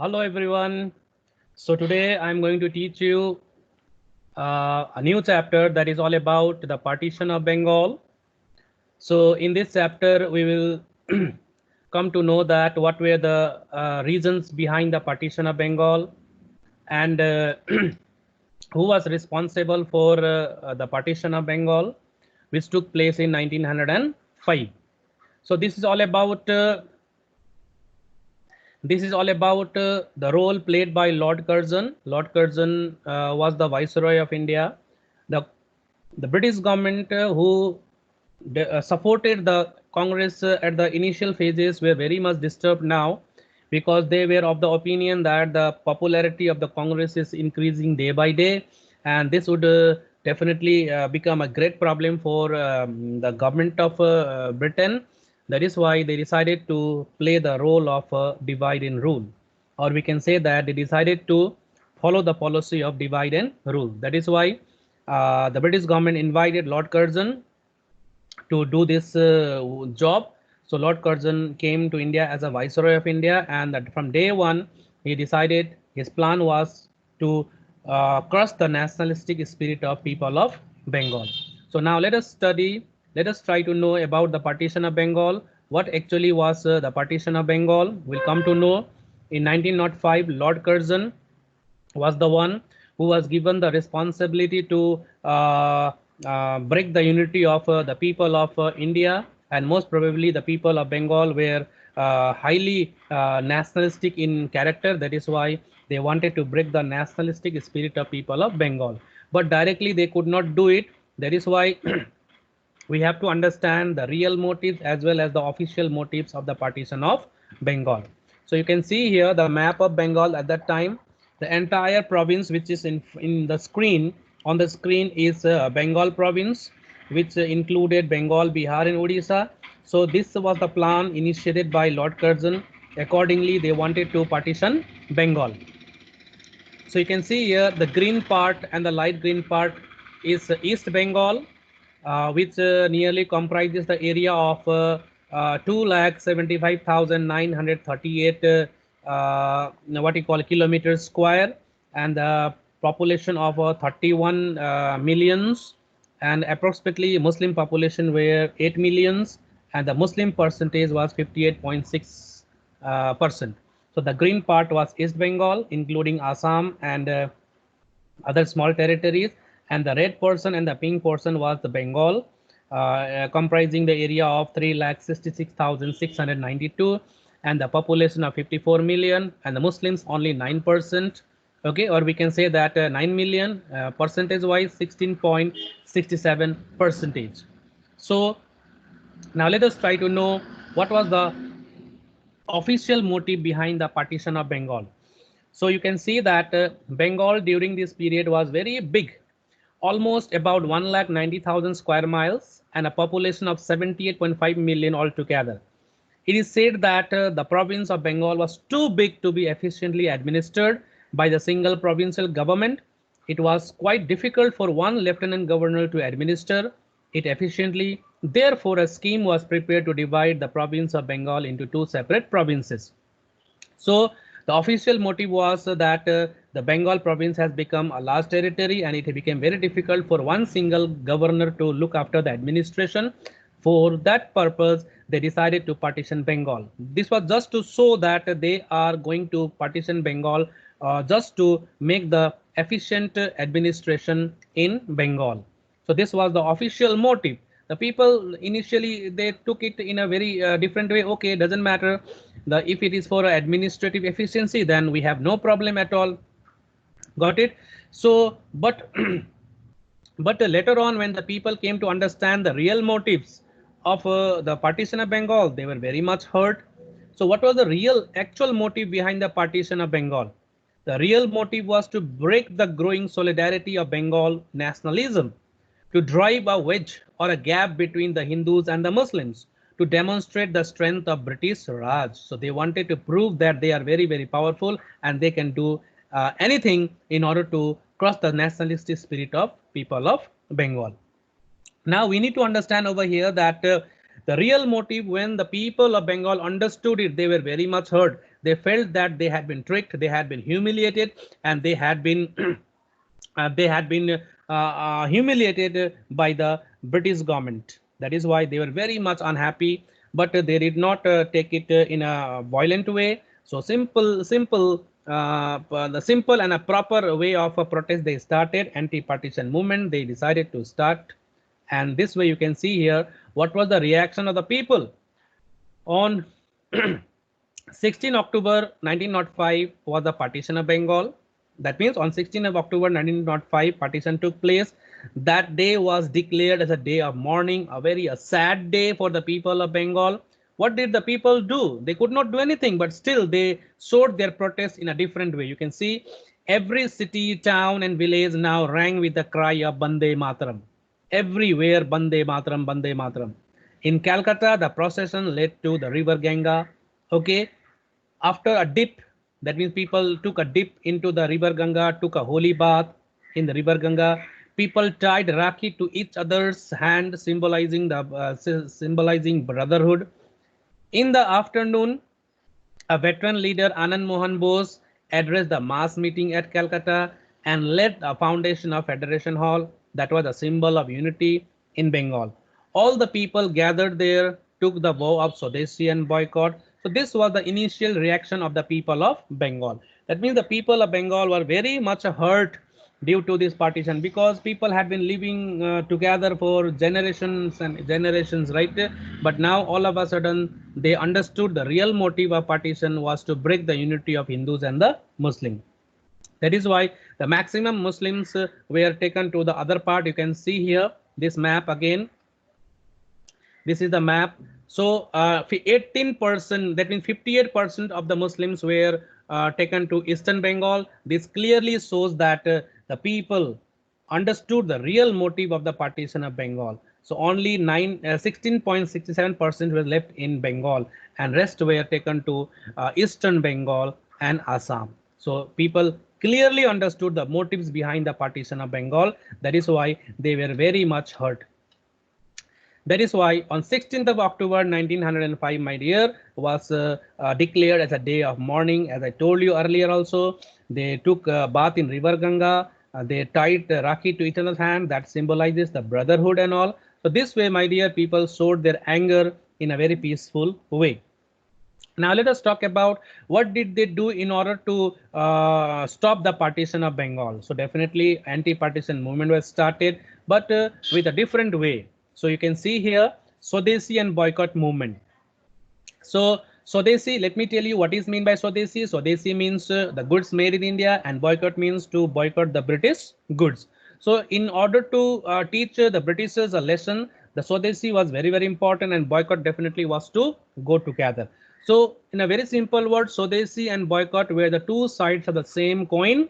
Hello everyone. So today I'm going to teach you a new chapter that is all about the partition of Bengal. So in this chapter we will come to know that what were the reasons behind the partition of Bengal and who was responsible for the partition of Bengal, which took place in 1905. So this is all about the role played by Lord Curzon. Lord Curzon was the Viceroy of India. The, the British government who supported the Congress at the initial phases were very much disturbed now because they were of the opinion that the popularity of the Congress is increasing day by day, and this would definitely become a great problem for the government of Britain. That is why they decided to play the role of divide and rule, or we can say that they decided to follow the policy of divide and rule. That is why the British government invited Lord Curzon to do this job. So Lord Curzon came to India as a Viceroy of India, and that from day one, he decided his plan was to crush the nationalistic spirit of people of Bengal. So now let us try to know about the partition of Bengal. What actually was the partition of Bengal? We'll come to know in 1905, Lord Curzon was the one who was given the responsibility to break the unity of the people of India, and most probably the people of Bengal were highly nationalistic in character. That is why they wanted to break the nationalistic spirit of people of Bengal, but directly they could not do it. That is why we have to understand the real motives as well as the official motives of the partition of Bengal. So you can see here the map of Bengal at that time. The entire province which is in the screen, on the screen is Bengal province, which included Bengal, Bihar and Odisha. So this was the plan initiated by Lord Curzon. Accordingly, they wanted to partition Bengal. So you can see here the green part and the light green part is East Bengal, which nearly comprises the area of 2,75,938 what you call kilometers square, and the population of 31 millions, and approximately Muslim population were 8 millions, and the Muslim percentage was 58.6 percent. So the green part was East Bengal, including Assam and other small territories, and the red portion and the pink portion was the Bengal, comprising the area of 3,66,692, and the population of 54 million, and the Muslims only 9%. Okay, or we can say that 9 million, percentage wise 16.67 percentage. So now let us try to know what was the official motive behind the partition of Bengal. So you can see that Bengal during this period was very big, almost about 1,90,000 square miles and a population of 78.5 million altogether. It is said that the province of Bengal was too big to be efficiently administered by the single provincial government. It was quite difficult for one lieutenant governor to administer it efficiently. Therefore, a scheme was prepared to divide the province of Bengal into two separate provinces. So the official motive was that the Bengal province has become a large territory, and it became very difficult for one single governor to look after the administration. For that purpose, they decided to partition Bengal. This was just to show that they are going to partition Bengal just to make the efficient administration in Bengal. So this was the official motive. The people initially they took it in a very different way. Okay, doesn't matter. If it is for administrative efficiency, then we have no problem at all. Got it? So, but but later on, when the people came to understand the real motives of the partition of Bengal, they were very much hurt. So what was the real actual motive behind the partition of Bengal? The real motive was to break the growing solidarity of Bengal nationalism, to drive a wedge or a gap between the Hindus and the Muslims, to demonstrate the strength of British Raj. So they wanted to prove that they are very, very powerful and they can do anything in order to crush the nationalistic spirit of people of Bengal. Now we need to understand over here that the real motive, when the people of Bengal understood it, they were very much hurt. They felt that they had been tricked, they had been humiliated, and they had been humiliated by the British government. That is why they were very much unhappy, but they did not take it in a violent way. So the simple and a proper way of a protest they started, anti-partition movement they decided to start. And this way you can see here what was the reaction of the people on 16 October 1905 was the partition of Bengal. That means on 16th of October 1905 partition took place. That day was declared as a day of mourning, a very sad day for the people of Bengal. What did the people do? They could not do anything, but still they showed their protest in a different way. You can see every city, town and village now rang with the cry of Bande Mataram. Everywhere Bande Mataram, Bande Mataram. In Calcutta, the procession led to the river Ganga. Okay, after a dip, that means people took a dip into the river Ganga, took a holy bath in the river Ganga. People tied Rakhi to each other's hand, symbolizing brotherhood. In the afternoon, a veteran leader, Anand Mohan Bose, addressed the mass meeting at Calcutta and led the foundation of Federation Hall. That was a symbol of unity in Bengal. All the people gathered there took the vow of Swadeshi and boycott. So this was the initial reaction of the people of Bengal. That means the people of Bengal were very much hurt due to this partition, because people had been living together for generations and generations, right? But now all of a sudden they understood the real motive of partition was to break the unity of Hindus and the Muslims. That is why the maximum Muslims were taken to the other part. You can see here this map again. This is the map. So 18%, that means 58% of the Muslims were taken to Eastern Bengal. This clearly shows that the people understood the real motive of the partition of Bengal. So only 16.67% were left in Bengal, and rest were taken to Eastern Bengal and Assam. So people clearly understood the motives behind the partition of Bengal. That is why they were very much hurt. That is why on 16th of October 1905, my dear, was declared as a day of mourning. As I told you earlier also, they took a bath in river Ganga. They tied Rakhi to each other's hand. That symbolizes the brotherhood and all. So this way, my dear, people showed their anger in a very peaceful way. Now let us talk about what did they do in order to stop the partition of Bengal. So definitely anti-partition movement was started, but with a different way. So you can see here Swadeshi and boycott movement. So Swadeshi, let me tell you what is meant by Swadeshi. Swadeshi means the goods made in India, and boycott means to boycott the British goods. So in order to teach the Britishers a lesson, the Swadeshi was very, very important, and boycott definitely was to go together. So in a very simple word, Swadeshi and boycott were the two sides of the same coin,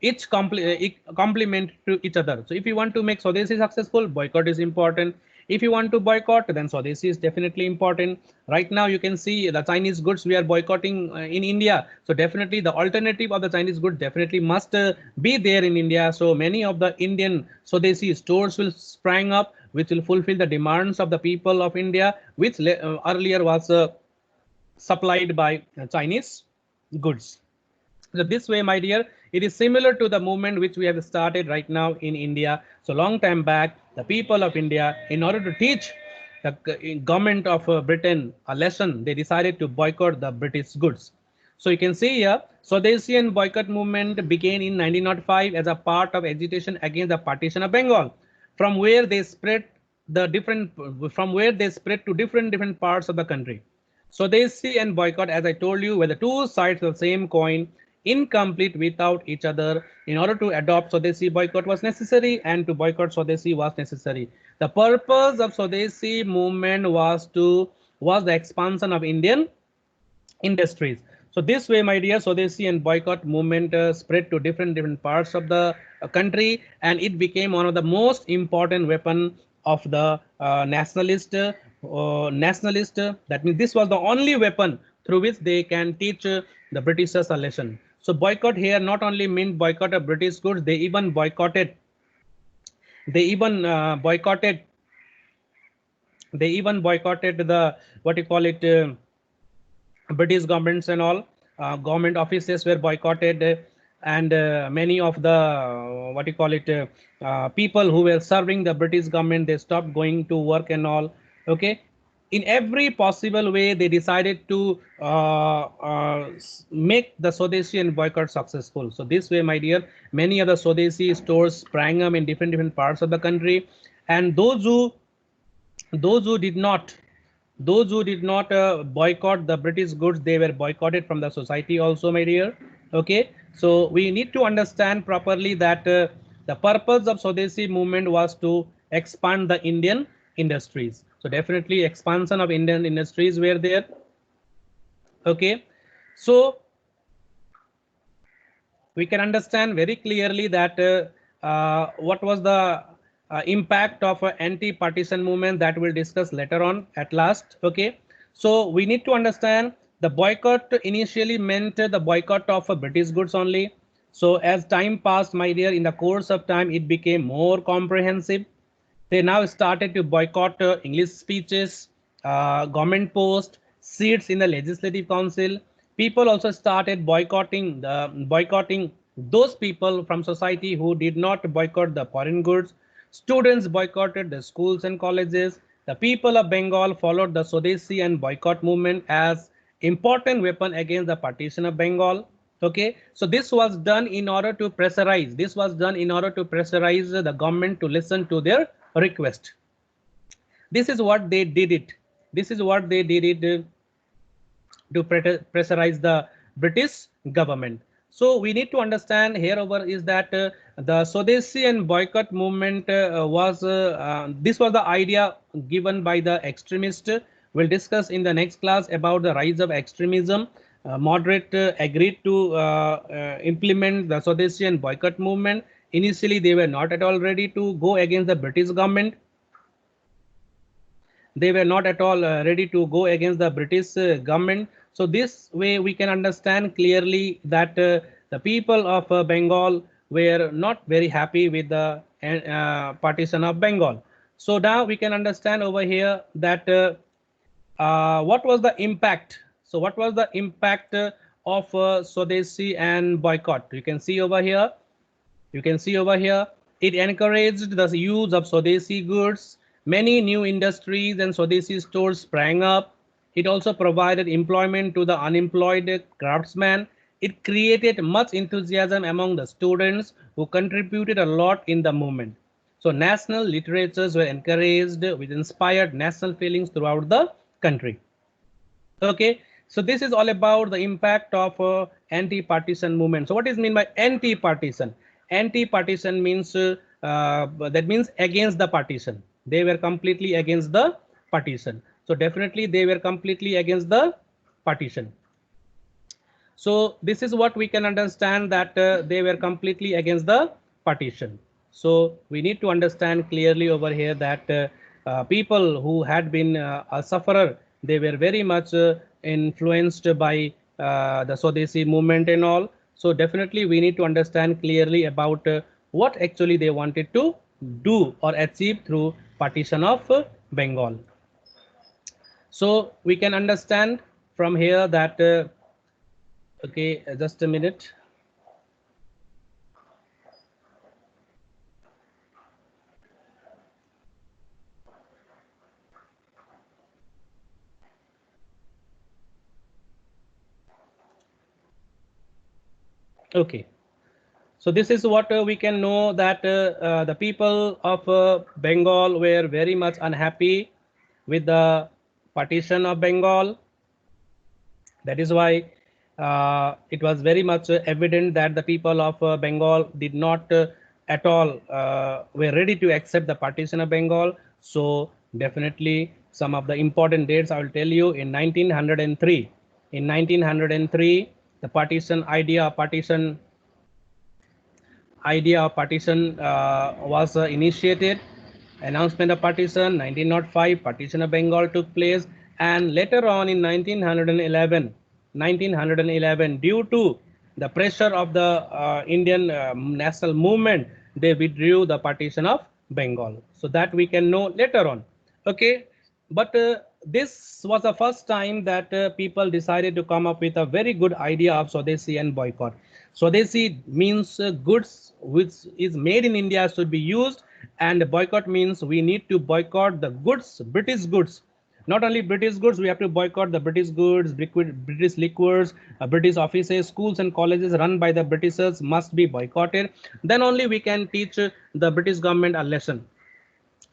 each complement to each other. So if you want to make Swadeshi successful, boycott is important. If you want to boycott, then Swadeshi is definitely important. Right now you can see the Chinese goods we are boycotting in India. So definitely the alternative of the Chinese goods definitely must be there in India. So many of the Indian Swadeshi stores will spring up, which will fulfill the demands of the people of India, which earlier was supplied by Chinese goods. So this way, my dear, it is similar to the movement which we have started right now in India. So long time back, the people of India, in order to teach the government of Britain a lesson, they decided to boycott the British goods. So you can see here, Swadeshi and boycott movement began in 1905 as a part of agitation against the partition of Bengal, from where they spread to different parts of the country. Swadeshi and boycott, as I told you, were the two sides of the same coin, incomplete without each other. In order to adopt Swadeshi, boycott was necessary, and to boycott Swadeshi was necessary. The purpose of Swadeshi movement was the expansion of Indian industries. So this way, my dear, Swadeshi and boycott movement spread to different parts of the country, and it became one of the most important weapon of the nationalist. That means this was the only weapon through which they can teach the Britishers a lesson. So boycott here not only meant boycott of British goods, they even boycotted the what you call it, British governments and all. Government offices were boycotted, and many of the what you call it people who were serving the British government, they stopped going to work and all. Okay, in every possible way they decided to make the Swadeshi and boycott successful. So this way, my dear, many of the Swadeshi stores sprang up in different parts of the country, and those who did not boycott the British goods, they were boycotted from the society also, my dear. Okay, so we need to understand properly that the purpose of Swadeshi movement was to expand the Indian industries. So definitely expansion of Indian industries were there. Okay, so we can understand very clearly that what was the impact of anti-partition movement, that we'll discuss later on at last. Okay, so we need to understand the boycott initially meant the boycott of British goods only. So as time passed, my dear, in the course of time, it became more comprehensive. They now started to boycott English speeches, government posts, seats in the legislative council. People also started boycotting those people from society who did not boycott the foreign goods. Students boycotted the schools and colleges. The people of Bengal followed the Swadeshi and boycott movement as important weapon against the partition of Bengal. Okay, so this was done in order to pressurize. This was done in order to pressurize the government to listen to their request. This is what they did it. This is what they did it to pressurize the British government. So we need to understand here over is that the Swadeshi and boycott movement this was the idea given by the extremist. We'll discuss in the next class about the rise of extremism. Moderate agreed to implement the Swadeshi and boycott movement. Initially, they were not at all ready to go against the British government. They were not at all ready to go against the British government. So this way we can understand clearly that the people of Bengal were not very happy with the partition of Bengal. So now we can understand over here that what was the impact. So what was the impact of Swadeshi and boycott? You can see over here. You can see over here, it encouraged the use of Swadeshi goods. Many new industries and Swadeshi stores sprang up. It also provided employment to the unemployed craftsmen. It created much enthusiasm among the students who contributed a lot in the movement. So national literatures were encouraged, which inspired national feelings throughout the country. Okay, so this is all about the impact of anti-partition movement. So what is mean by anti-partition? Anti-partition means that means against the partition. They were completely against the partition. So definitely they were completely against the partition. So this is what we can understand, that they were completely against the partition. So we need to understand clearly over here that people who had been a sufferer, they were very much influenced by the Swadeshi movement and all. So definitely we need to understand clearly about what actually they wanted to do or achieve through partition of Bengal. So we can understand from here that okay, just a minute. Okay, so this is what we can know, that the people of Bengal were very much unhappy with the partition of Bengal. That is why it was very much evident that the people of Bengal did not at all were ready to accept the partition of Bengal. So definitely some of the important dates I will tell you. In 1903, the idea of partition was initiated. Announcement of partition. 1905, partition of Bengal took place, and later on in 1911, due to the pressure of the Indian national movement, they withdrew the partition of Bengal. So that we can know later on. Okay, but this was the first time that people decided to come up with a very good idea of Swadeshi and boycott. Swadeshi means goods which is made in India should be used, and boycott means we need to boycott the goods, British goods. Not only British goods, we have to boycott the British goods, British liquors, British offices, schools and colleges run by the Britishers must be boycotted. Then only we can teach the British government a lesson.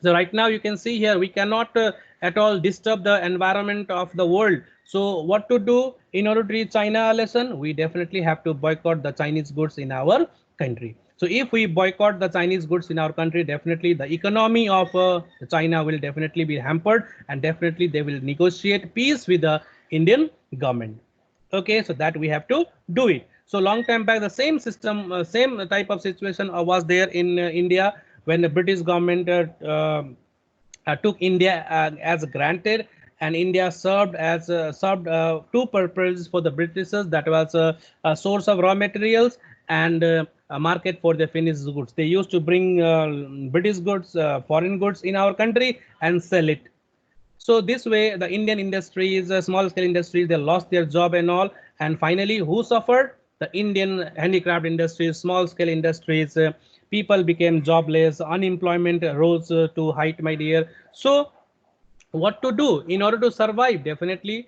So right now you can see here we cannot at all disturb the environment of the world. So what to do in order to teach China a lesson? We definitely have to boycott the Chinese goods in our country. So if we boycott the Chinese goods in our country, definitely the economy of China will definitely be hampered, and definitely they will negotiate peace with the Indian government. Okay, so that we have to do it. So long time back, the same system, same type of situation was there in India, when the British government took India as granted, and India served as two purposes for the Britishers. That was a source of raw materials and a market for the finished goods. They used to bring British goods, foreign goods in our country and sell it. So this way, the Indian industries, small scale industries, they lost their job and all. And finally, who suffered? The Indian handicraft industries, small scale industries. People became jobless, unemployment rose to height, my dear. So what to do in order to survive? Definitely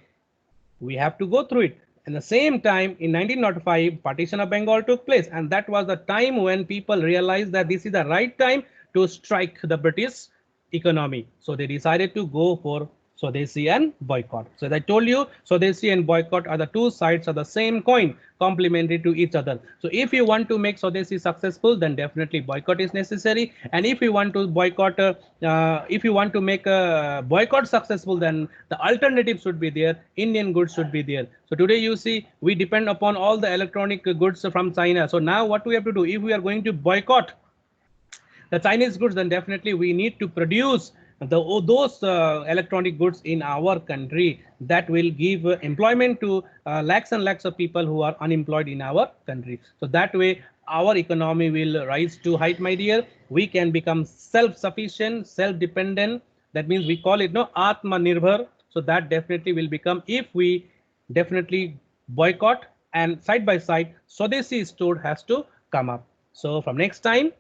we have to go through it. And the same time, in 1905, partition of Bengal took place, and that was the time when people realized that this is the right time to strike the British economy. So they decided to go for Swadeshi and boycott. So as I told you, Swadeshi and boycott are the two sides of the same coin, complementary to each other. So if you want to make Swadeshi successful, then definitely boycott is necessary. And if you want to boycott, if you want to make a boycott successful, then the alternative should be there. Indian goods should be there. So today you see we depend upon all the electronic goods from China. So now what we have to do, if we are going to boycott the Chinese goods, then definitely we need to produce those electronic goods in our country. That will give employment to lakhs and lakhs of people who are unemployed in our country. So that way our economy will rise to height, my dear. We can become self-sufficient, self-dependent. That means we call it no Atma Nirbhar. So that definitely will become if we definitely boycott, and side by side Swadeshi store has to come up. So from next time,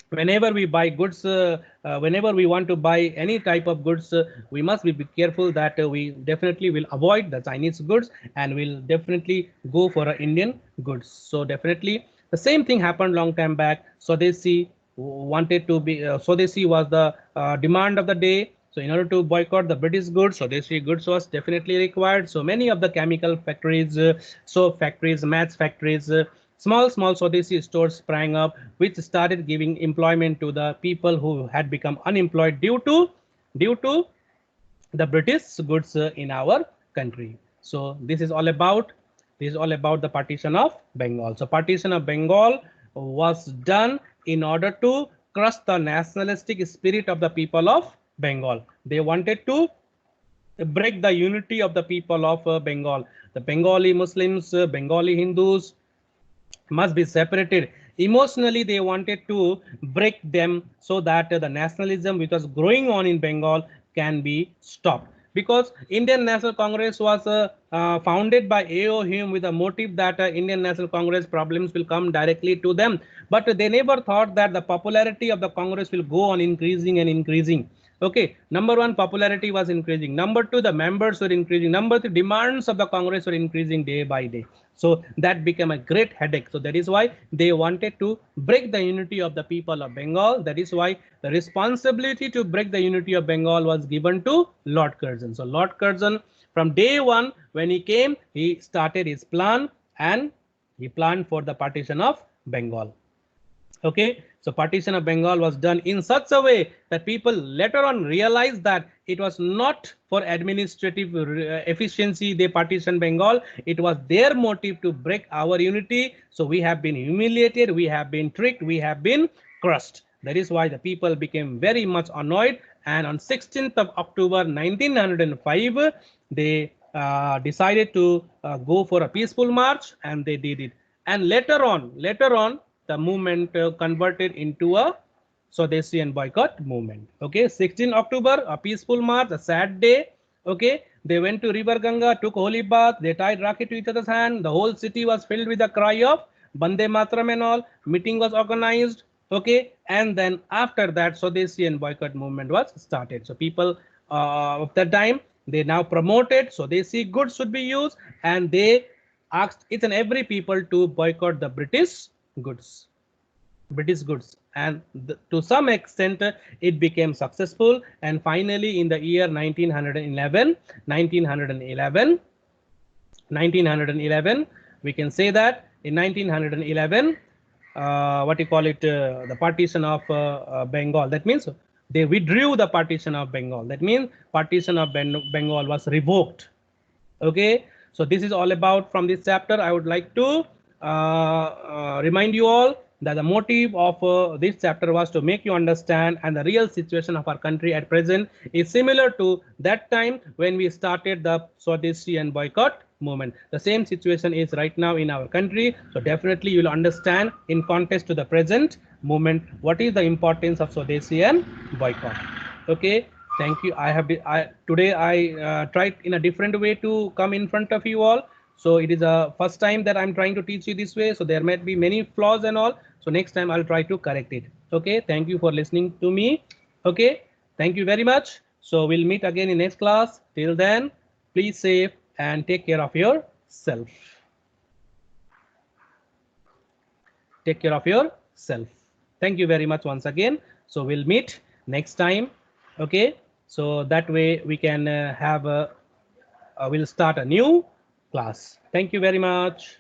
whenever we buy goods, whenever we want to buy any type of goods, we must be careful that we definitely will avoid the Chinese goods and will definitely go for Indian goods. So definitely the same thing happened long time back. Swadeshi wanted to be, Swadeshi was the demand of the day. So in order to boycott the British goods, Swadeshi goods was definitely required. So many of the chemical factories, soap factories, match factories, small Swadeshi stores sprang up, which started giving employment to the people who had become unemployed due to the British goods in our country. So this is all about the partition of Bengal. So partition of Bengal was done in order to crush the nationalistic spirit of the people of Bengal. They wanted to break the unity of the people of Bengal. The Bengali Muslims, Bengali Hindus must be separated. Emotionally, they wanted to break them so that the nationalism which was growing on in Bengal can be stopped. Because Indian National Congress was founded by A.O. Hume with a motive that Indian National Congress problems will come directly to them. But they never thought that the popularity of the Congress will go on increasing and increasing. Okay, number one, popularity was increasing. Number two, the members were increasing. Number three, demands of the Congress were increasing day by day. So that became a great headache. So that is why they wanted to break the unity of the people of Bengal. That is why the responsibility to break the unity of Bengal was given to Lord Curzon. So Lord Curzon, from day one, when he came, he started his plan, and he planned for the partition of Bengal. Okay, so partition of Bengal was done in such a way that people later on realized that it was not for administrative efficiency they partitioned Bengal. It was their motive to break our unity. So we have been humiliated, we have been tricked, we have been crushed. That is why the people became very much annoyed, and on 16th of October 1905, they decided to go for a peaceful march, and they did it. And later on, the movement converted into a Swadeshi and boycott movement. Okay, 16 October, a peaceful march, a sad day. Okay, they went to river Ganga, took holy bath, they tied Rakhi to each other's hand. The whole city was filled with the cry of Bande Mataram and all. Meeting was organized. Okay, and then after that, Swadeshi and boycott movement was started. So people of that time, they now promoted Swadeshi goods should be used, and they asked each and every people to boycott the British goods. And to some extent it became successful, and finally in the year 1911 we can say that in 1911 what you call it, the partition of Bengal, that means they withdrew the partition of Bengal, that means partition of Bengal was revoked. Okay, so this is all about from this chapter. I would like to remind you all that the motive of this chapter was to make you understand, and the real situation of our country at present is similar to that time when we started the Swadeshi and boycott movement. The same situation is right now in our country. So definitely you will understand in context to the present movement what is the importance of Swadeshi and boycott. Okay, thank you. Today I tried in a different way to come in front of you all. So it is a first time that I'm trying to teach you this way. So there might be many flaws and all. So next time I'll try to correct it. Okay, thank you for listening to me. Okay, thank you very much. So we'll meet again in next class. Till then, please safe and take care of yourself. Take care of yourself. Thank you very much once again. So we'll meet next time. Okay, so that way we can we'll start a new class. Thank you very much.